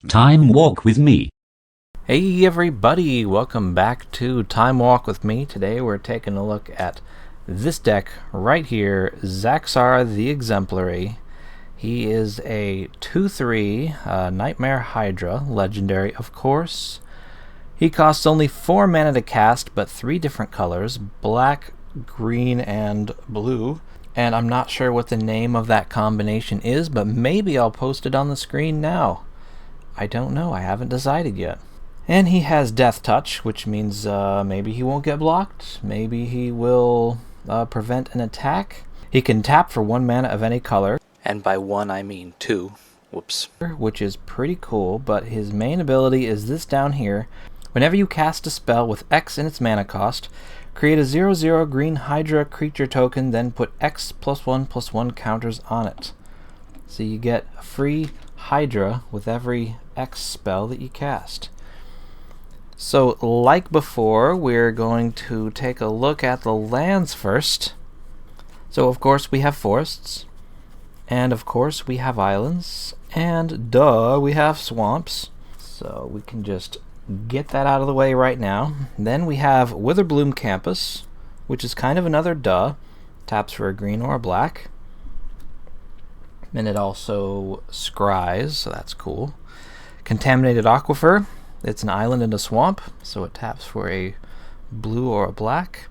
Time Walk with Me. Hey everybody, welcome back to Time Walk with Me. Today we're taking a look at this deck right here, Zaxara the Exemplary. He is a 2/3 Nightmare Hydra, legendary of course. He costs only 4 mana to cast, but 3 different colors, black, green, and blue. And I'm not sure what the name of that combination is, but maybe I'll post it on the screen now. I don't know, I haven't decided yet. And he has Death Touch, which means maybe he won't get blocked, maybe he will prevent an attack. He can tap for 1 mana of any color, and by 1 I mean 2, whoops, which is pretty cool, but his main ability is this down here. Whenever you cast a spell with X in its mana cost, create a 0/0 green Hydra creature token, then put X +1/+1 counters on it. So you get a free Hydra with every X spell that you cast. So like before, we're going to take a look at the lands first. So of course we have forests, and of course we have islands, and we have swamps. So we can just get that out of the way right now. Then we have Witherbloom Campus, which is kind of another taps for a green or a black. And it also scries, so that's cool. Contaminated Aquifer, it's an island in a swamp, so it taps for a blue or a black.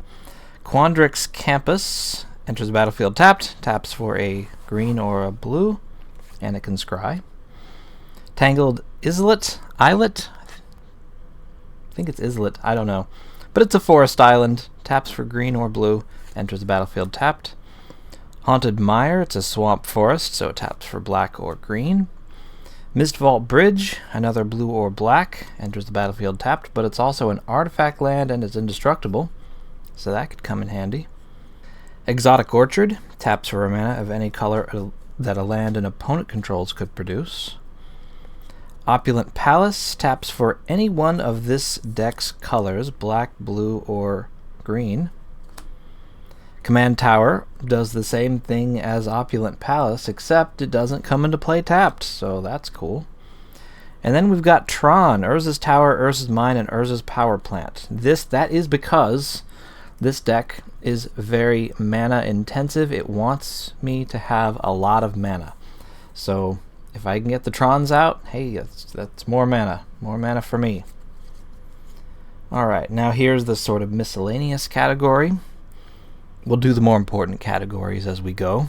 Quandrix Campus, enters the battlefield tapped, taps for a green or a blue, and it can scry. Tangled Islet, I think it's Islet, I don't know. But it's a forest island, taps for green or blue, enters the battlefield tapped. Haunted Mire, it's a swamp forest, so it taps for black or green. Mistvault Bridge, another blue or black, enters the battlefield tapped, but it's also an artifact land and it's indestructible, so that could come in handy. Exotic Orchard, taps for a mana of any color that a land an opponent controls could produce. Opulent Palace, taps for any one of this deck's colors, black, blue, or green. Command Tower does the same thing as Opulent Palace, except it doesn't come into play tapped, so that's cool. And then we've got Tron, Urza's Tower, Urza's Mine, and Urza's Power Plant. That is because this deck is very mana intensive. It wants me to have a lot of mana. So if I can get the Trons out, hey, that's more mana for me. Alright, now here's the sort of miscellaneous category. We'll do the more important categories as we go.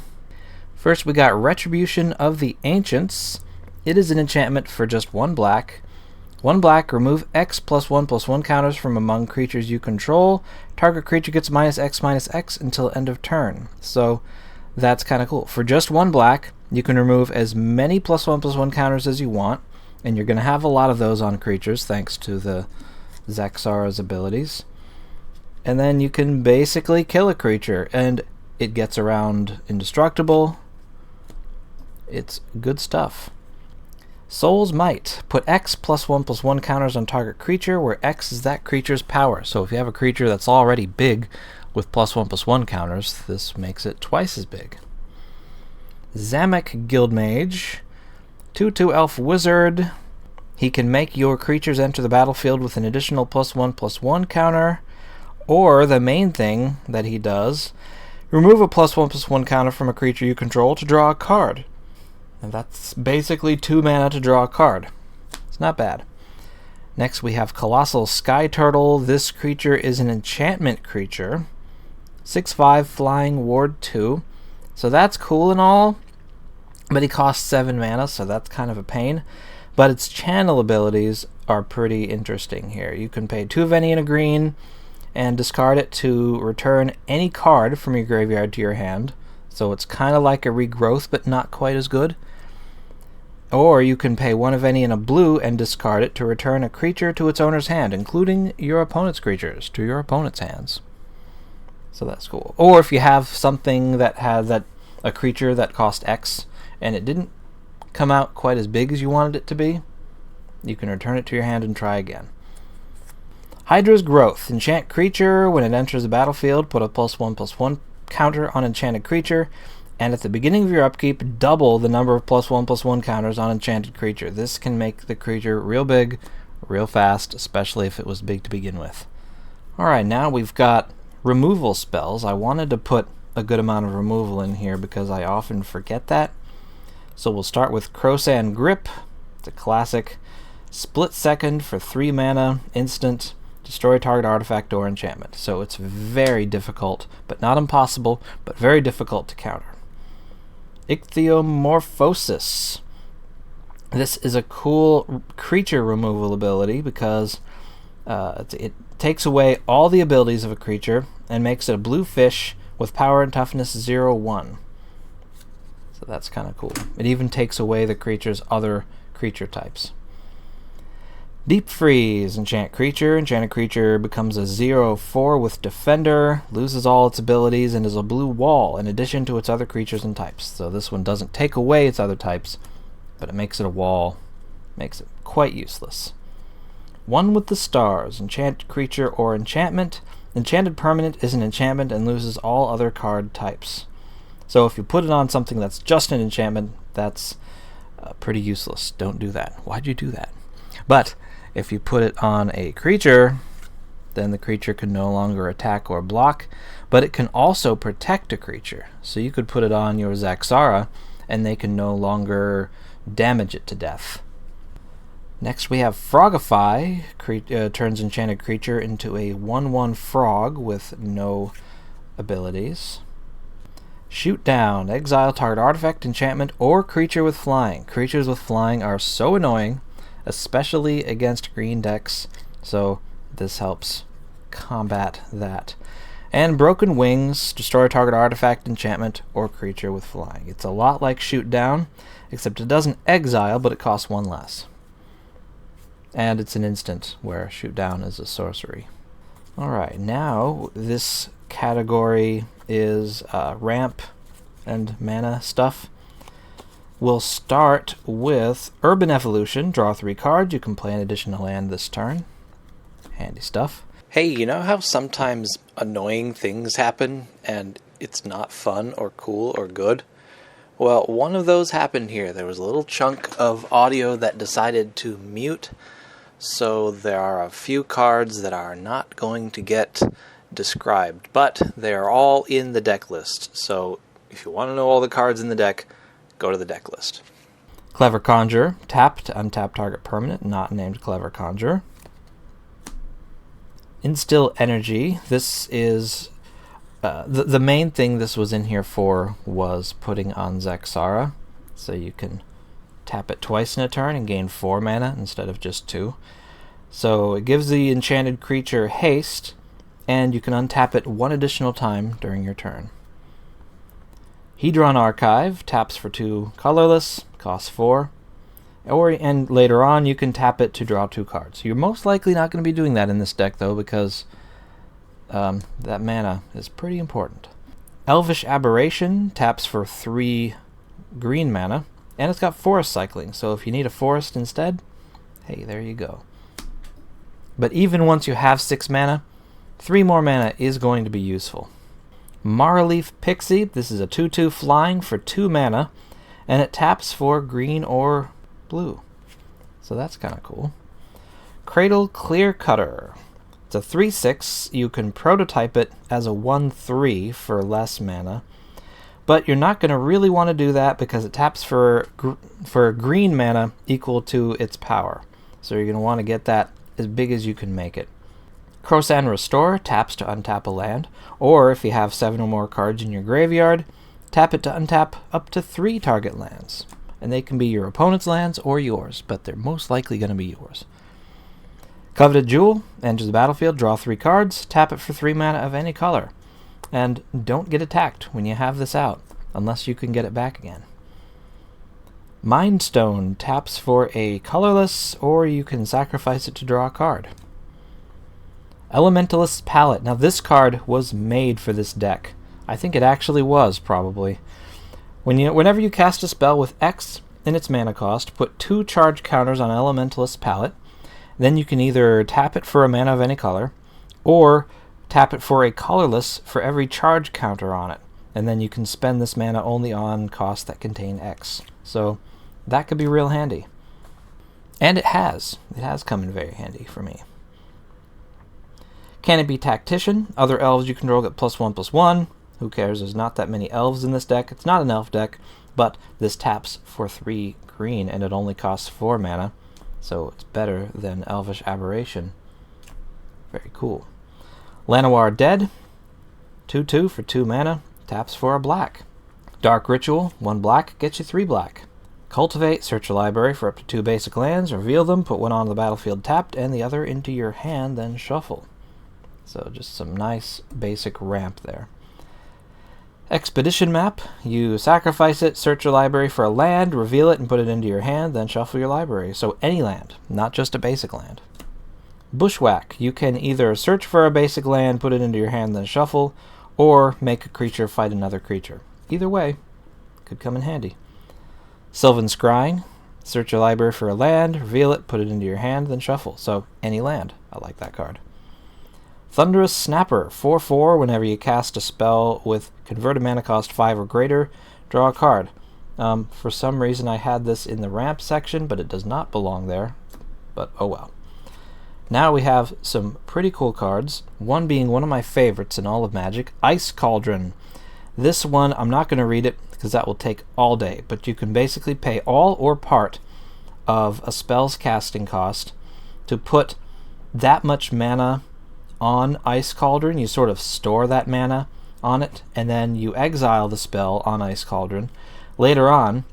First, we got Retribution of the Ancients. It is an enchantment for just 1 black. 1 black, remove X +1/+1 counters from among creatures you control. Target creature gets -X/-X until end of turn. So that's kind of cool. For just 1 black, you can remove as many +1/+1 counters as you want, and you're going to have a lot of those on creatures thanks to the Zaxara's abilities. And then you can basically kill a creature, and it gets around indestructible. It's good stuff. Soul's Might. Put X +1/+1 counters on target creature, where X is that creature's power. So if you have a creature that's already big with +1/+1 counters, this makes it twice as big. Zamek Guildmage. 2/2 Elf Wizard. He can make your creatures enter the battlefield with an additional +1/+1 counter. Or the main thing that he does, remove a +1/+1 counter from a creature you control to draw a card. And that's basically 2 mana to draw a card. It's not bad. Next we have Colossal Sky Turtle. This creature is an enchantment creature. 6/5 Flying Ward 2. So that's cool and all, but he costs 7 mana, so that's kind of a pain. But its channel abilities are pretty interesting here. You can pay 2 of any in a green, and discard it to return any card from your graveyard to your hand. So it's kind of like a regrowth, but not quite as good. Or you can pay 1 of any in a blue and discard it to return a creature to its owner's hand, including your opponent's creatures, to your opponent's hands. So that's cool. Or if you have something that has a creature that cost X, and it didn't come out quite as big as you wanted it to be, you can return it to your hand and try again. Hydra's Growth. Enchant creature. When it enters the battlefield, put a +1/+1 counter on enchanted creature. And at the beginning of your upkeep, double the number of +1/+1 counters on enchanted creature. This can make the creature real big, real fast, especially if it was big to begin with. Alright, now we've got removal spells. I wanted to put a good amount of removal in here because I often forget that. So we'll start with Krosan Grip. It's a classic. Split second for 3 mana, instant, destroy target artifact or enchantment. So it's very difficult, but not impossible, but very difficult to counter. Ichthyomorphosis. This is a cool creature removal ability because it takes away all the abilities of a creature and makes it a blue fish with power and toughness 0/1. So that's kind of cool. It even takes away the creature's other creature types. Deep Freeze. Enchant creature. Enchanted creature becomes a 0/4 with Defender, loses all its abilities, and is a blue wall in addition to its other creatures and types. So this one doesn't take away its other types, but it makes it a wall. Makes it quite useless. One with the Stars. Enchant creature or enchantment. Enchanted permanent is an enchantment and loses all other card types. So if you put it on something that's just an enchantment, that's pretty useless. Don't do that. Why'd you do that? But if you put it on a creature, then the creature can no longer attack or block, but it can also protect a creature. So you could put it on your Zaxara, and they can no longer damage it to death. Next we have Frogify. Turns enchanted creature into a 1/1 frog with no abilities. Shoot Down. Exile target artifact, enchantment, or creature with flying. Creatures with flying are so annoying, especially against green decks, so this helps combat that. And Broken Wings. Destroy a target artifact, enchantment, or creature with flying. It's a lot like Shoot Down, except it doesn't exile, but it costs 1 less. And it's an instant, where Shoot Down is a sorcery. Alright, now this category is ramp and mana stuff. We'll start with Urban Evolution. Draw 3 cards. You can play an additional land this turn. Handy stuff. Hey, you know how sometimes annoying things happen and it's not fun or cool or good? Well, one of those happened here. There was a little chunk of audio that decided to mute, so there are a few cards that are not going to get described, but they're all in the deck list. So if you want to know all the cards in the deck, go to the deck list. Clever Conjure. Tap to untap target permanent not named Clever Conjure. Instill Energy. This is the main thing this was in here for was putting on Zaxara, so you can tap it twice in a turn and gain 4 mana instead of just 2. So it gives the enchanted creature haste, and you can untap it 1 additional time during your turn. Hedron Archive. Taps for 2 colorless, costs 4. And later on you can tap it to draw 2 cards. You're most likely not going to be doing that in this deck though, because that mana is pretty important. Elvish Aberration. Taps for 3 green mana, and it's got forest cycling, so if you need a forest instead, hey, there you go. But even once you have 6 mana, 3 more mana is going to be useful. Maraleaf Pixie. This is a 2/2 flying for 2 mana, and it taps for green or blue. So that's kind of cool. Cradle Clear Cutter. It's a 3/6. You can prototype it as a 1/3 for less mana, but you're not going to really want to do that because it taps for green mana equal to its power. So you're going to want to get that as big as you can make it. Krosan Restore. Taps to untap a land, or if you have 7 or more cards in your graveyard, tap it to untap up to 3 target lands. And they can be your opponent's lands or yours, but they're most likely going to be yours. Coveted Jewel. Enters the battlefield, draw 3 cards, tap it for 3 mana of any color. And don't get attacked when you have this out, unless you can get it back again. Mind Stone. Taps for a colorless, or you can sacrifice it to draw a card. Elementalist's Palette. Now this card was made for this deck. I think it actually was, probably. Whenever you cast a spell with X in its mana cost, put 2 charge counters on Elementalist's Palette. Then you can either tap it for a mana of any color, or tap it for a colorless for every charge counter on it. and then you can spend this mana only on costs that contain X. So that could be real handy. And it has. It has come in very handy for me. Can it be Tactician? Other elves you control get +1/+1. Who cares? There's not that many elves in this deck. It's not an elf deck, but this taps for 3 green, and it only costs 4 mana. So it's better than Elvish Aberration. Very cool. Llanowar Dead. 2/2 for 2 mana. Taps for a black. Dark Ritual. 1 black. Gets you 3 black. Cultivate, search your library for up to 2 basic lands, reveal them, put one on the battlefield tapped, and the other into your hand, then shuffle. So just some nice basic ramp there. Expedition Map, you sacrifice it, search your library for a land, reveal it, and put it into your hand, then shuffle your library. So any land, not just a basic land. Bushwhack, you can either search for a basic land, put it into your hand, then shuffle, or make a creature fight another creature. Either way, could come in handy. Sylvan Scrying, search your library for a land, reveal it, put it into your hand, then shuffle. So any land. I like that card. Thunderous Snapper, 4/4. Whenever you cast a spell with converted mana cost 5 or greater, draw a card. For some reason I had this in the ramp section, but it does not belong there. But oh well. Now we have some pretty cool cards, one being one of my favorites in all of Magic, Ice Cauldron. This one, I'm not going to read it because that will take all day, but you can basically pay all or part of a spell's casting cost to put that much mana on Ice Cauldron. You sort of store that mana on it, and then you exile the spell on Ice Cauldron. Later on,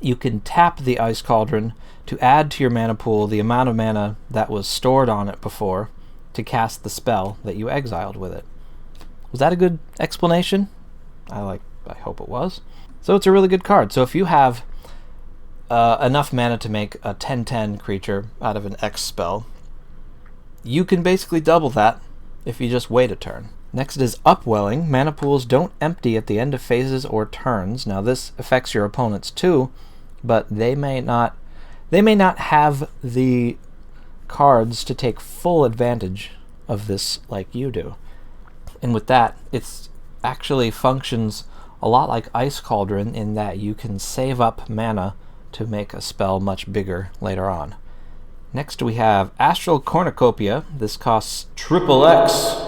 you can tap the Ice Cauldron to add to your mana pool the amount of mana that was stored on it before to cast the spell that you exiled with it. Was that a good explanation? I hope it was. So it's a really good card. So if you have enough mana to make a 10/10 creature out of an X spell, you can basically double that if you just wait a turn. Next is Upwelling. Mana pools don't empty at the end of phases or turns. Now this affects your opponents too, but they may not have the cards to take full advantage of this like you do. And with that, it's actually functions a lot like Ice Cauldron in that you can save up mana to make a spell much bigger later on. Next we have Astral Cornucopia. This costs XXX,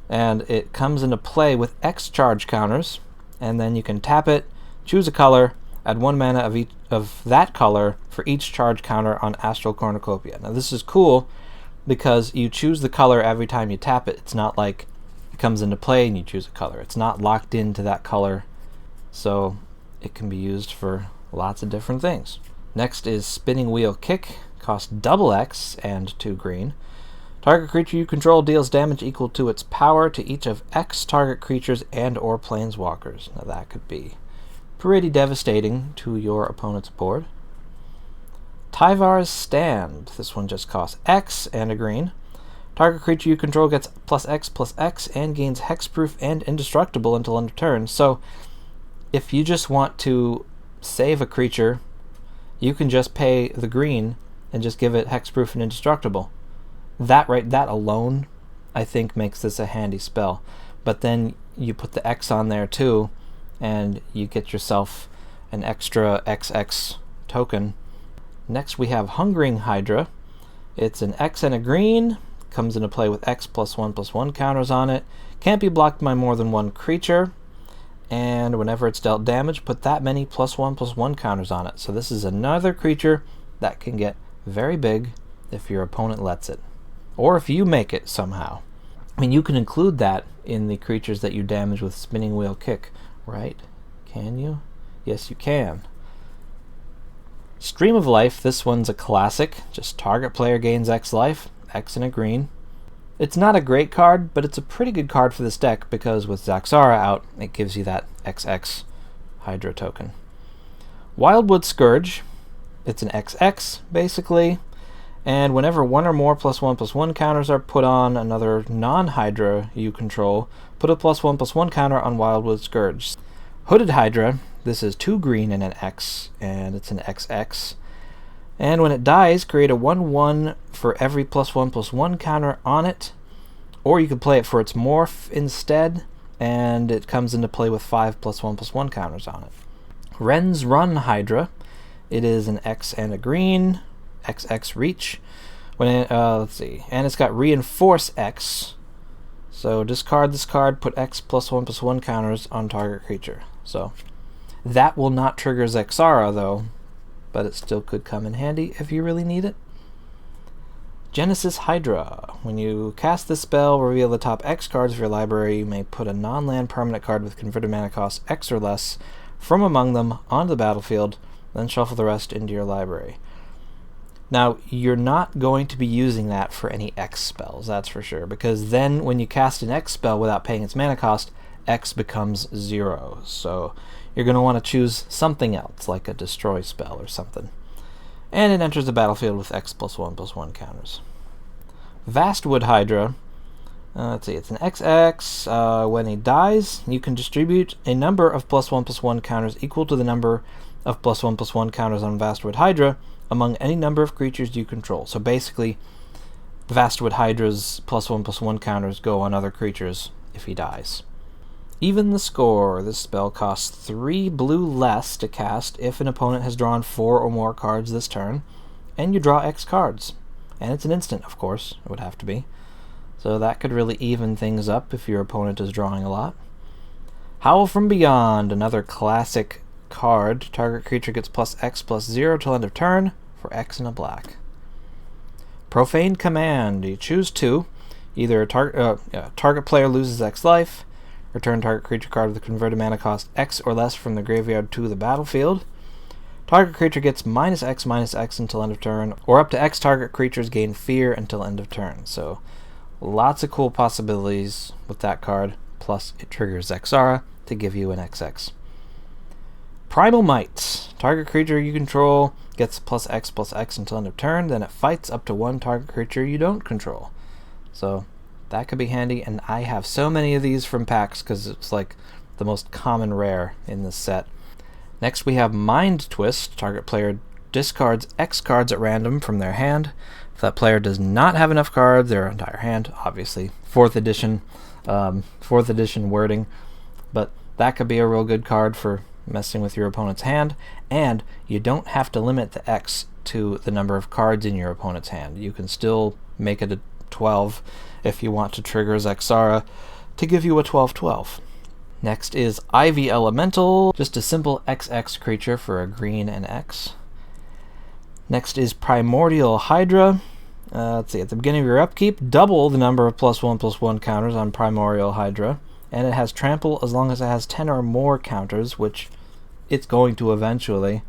and it comes into play with X charge counters, and then you can tap it, choose a color, add 1 mana of each of that color for each charge counter on Astral Cornucopia. Now this is cool because you choose the color every time you tap it. It's not like it comes into play and you choose a color. It's not locked into that color, so it can be used for lots of different things. Next is Spinning Wheel Kick. Costs XX and 2 green. Target creature you control deals damage equal to its power to each of X target creatures and or planeswalkers. Now that could be pretty devastating to your opponent's board. Tyvar's Stand. This one just costs X and a green. Target creature you control gets +X/+X and gains hexproof and indestructible until end of turn. So if you just want to save a creature, you can just pay the green and just give it hexproof and indestructible. That alone, I think, makes this a handy spell. But then you put the X on there too, and you get yourself an extra XX token. Next we have Hungering Hydra. It's an X and a green, comes into play with X +1/+1 counters on it, can't be blocked by more than 1 creature, and whenever it's dealt damage, put that many +1/+1 counters on it. So this is another creature that can get very big if your opponent lets it, or if you make it somehow. I mean, you can include that in the creatures that you damage with Spinning Wheel Kick, right? Can you? Yes, you can. Stream of Life. This one's a classic. Just target player gains X life, X and a green. It's not a great card, but it's a pretty good card for this deck because with Zaxara out, it gives you that XX Hydra token. Wildwood Scourge. It's an XX, basically, and whenever 1 or more +1/+1 counters are put on another non-Hydra you control, put a +1/+1 counter on Wildwood Scourge. Hooded Hydra. This is 2 green and an X, and it's an XX. And when it dies, create a 1/1 for every +1/+1 counter on it, or you can play it for its morph instead, and it comes into play with 5+1/+1 counters on it. Ren's Run Hydra. It is an X and a green, XX reach. Let's see, and it's got Reinforce X. So discard this card, put X+1/+1 counters on target creature. So that will not trigger Zaxara though, but it still could come in handy if you really need it. Genesis Hydra. When you cast this spell, reveal the top X cards of your library. You may put a non-land permanent card with converted mana cost X or less from among them onto the battlefield, then shuffle the rest into your library. Now, you're not going to be using that for any X spells, that's for sure, because then when you cast an X spell without paying its mana cost, X becomes 0. So you're going to want to choose something else, like a destroy spell or something. And it enters the battlefield with X+1/+1 counters. Vastwood Hydra. Let's see, it's an XX. When he dies, you can distribute a number of +1/+1 counters equal to the number of +1/+1 counters on Vastwood Hydra among any number of creatures you control. So basically, Vastwood Hydra's +1/+1 counters go on other creatures if he dies. Even the Score. This spell costs 3 blue less to cast if an opponent has drawn 4 or more cards this turn, and you draw X cards. And it's an instant, of course, it would have to be. So that could really even things up if your opponent is drawing a lot. Howl from Beyond, another classic card. Target creature gets +X/+0 till end of turn for X and a black. Profane Command. You choose 2. Either target player loses X life, return target creature card with a converted mana cost X or less from the graveyard to the battlefield. Target creature gets -X/-X until end of turn, or up to X target creatures gain fear until end of turn. So lots of cool possibilities with that card, plus it triggers Zaxara to give you an XX. Primal Might. Target creature you control gets +X/+X until end of turn, then it fights up to 1 target creature you don't control. So that could be handy, and I have so many of these from packs because it's like the most common rare in this set. Next we have Mind Twist. Target player discards X cards at random from their hand. If that player does not have enough cards, their entire hand, obviously, 4th edition wording, but that could be a real good card for messing with your opponent's hand, and you don't have to limit the X to the number of cards in your opponent's hand. You can still make it a 12 if you want to trigger Zaxara to give you a 12/12. Next is Ivy Elemental, just a simple XX creature for a green and X. Next is Primordial Hydra. Let's see, at the beginning of your upkeep, double the number of +1/+1 counters on Primordial Hydra, and it has trample as long as it has 10 or more counters, which it's going to eventually,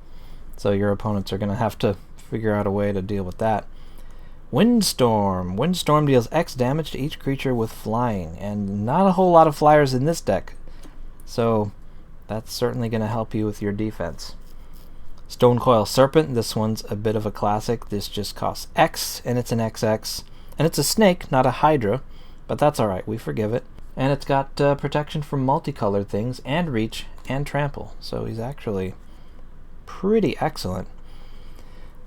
so your opponents are going to have to figure out a way to deal with that. Windstorm. Windstorm deals X damage to each creature with flying, and not a whole lot of flyers in this deck, so that's certainly going to help you with your defense. Stonecoil Serpent. This one's a bit of a classic. This just costs X, and it's an XX, and it's a snake, not a Hydra, but that's alright, we forgive it. And it's got protection from multicolored things, and reach, and trample, so he's actually pretty excellent.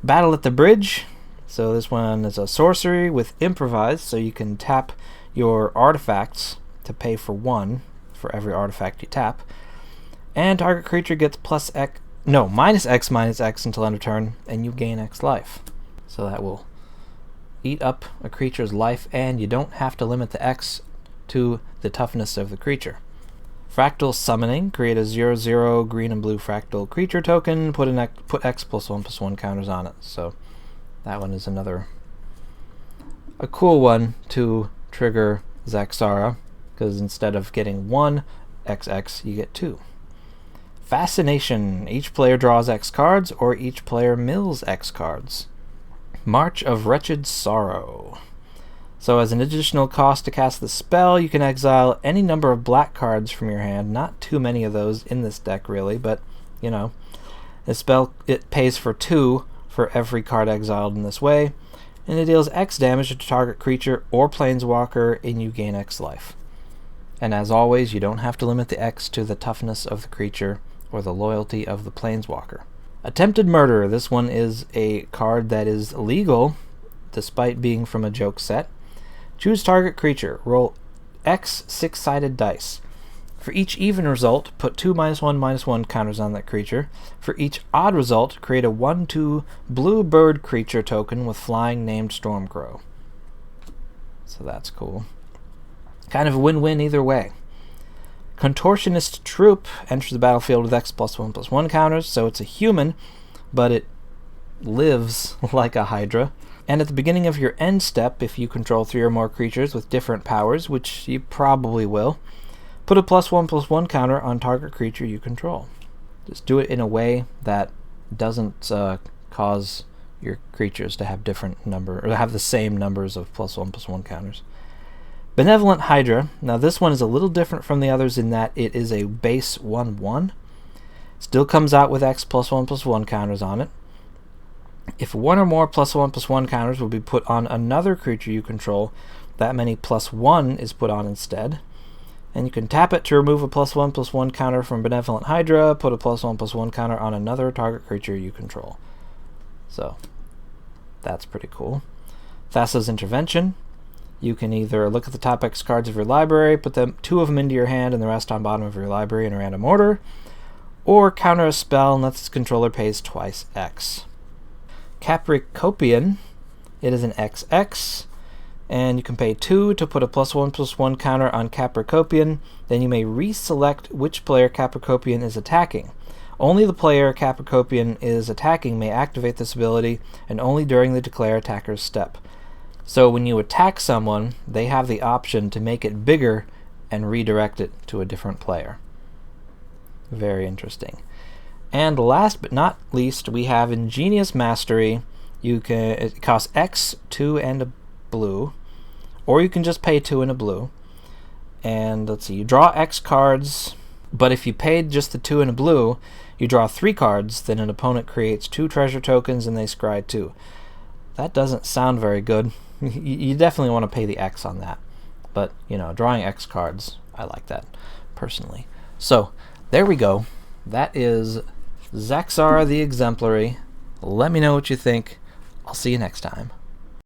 Battle at the Bridge. So this one is a sorcery with Improvise, so you can tap your artifacts to pay for 1 for every artifact you tap. And target creature gets -X/-X until end of turn, and you gain X life. So that will eat up a creature's life, and you don't have to limit the X to the toughness of the creature. Fractal Summoning. Create a 0/0 green and blue fractal creature token, put X+1/+1 counters on it. So that one is a cool one to trigger Zaxara, because instead of getting 1 XX, you get 2. Fascination. Each player draws X cards, or each player mills X cards. March of Wretched Sorrow. So as an additional cost to cast the spell, you can exile any number of black cards from your hand. Not too many of those in this deck, really, but, you know. The spell, it pays for 2 for every card exiled in this way, and it deals X damage to target creature or planeswalker, and you gain X life. And as always, you don't have to limit the X to the toughness of the creature or the loyalty of the planeswalker. Attempted Murder. This one is a card that is legal, despite being from a joke set. Choose target creature. Roll X 6-sided dice. For each even result, put 2 -1/-1 counters on that creature. For each odd result, create a 1/2 blue bird creature token with flying named Stormcrow. So that's cool. Kind of a win-win either way. Contortionist Troop enters the battlefield with X +1/+1 counters, so it's a human, but it lives like a Hydra. And at the beginning of your end step, if you control 3 or more creatures with different powers, which you probably will, put a +1/+1 counter on target creature you control. Just do it in a way that doesn't cause your creatures to have different number, or have the same numbers of +1/+1 counters. Benevolent Hydra. Now this one is a little different from the others in that it is a base 1/1. Still comes out with X +1/+1 counters on it. If 1 or more +1/+1 counters will be put on another creature you control, that many +1 is put on instead. And you can tap it to remove a +1/+1 counter from Benevolent Hydra, put a +1/+1 counter on another target creature you control. So, that's pretty cool. Thassa's Intervention. You can either look at the top X cards of your library, put 2 of them into your hand and the rest on bottom of your library in a random order, or counter a spell unless its controller pays twice X. Capricopian. It is an XX. And you can pay 2 to put a +1/+1 counter on Capricopian. Then you may reselect which player Capricopian is attacking. Only the player Capricopian is attacking may activate this ability, and only during the declare attacker's step. So when you attack someone, they have the option to make it bigger and redirect it to a different player. Very interesting. And last but not least, we have Ingenious Mastery. It costs X, 2, and a blue. Or you can just pay 2 and a blue. And let's see, you draw X cards, but if you paid just the 2 and a blue, you draw 3 cards, then an opponent creates 2 treasure tokens and they scry 2. That doesn't sound very good. You definitely want to pay the X on that. But, you know, drawing X cards, I like that, personally. So, there we go. That is Zaxara the Exemplary. Let me know what you think. I'll see you next time.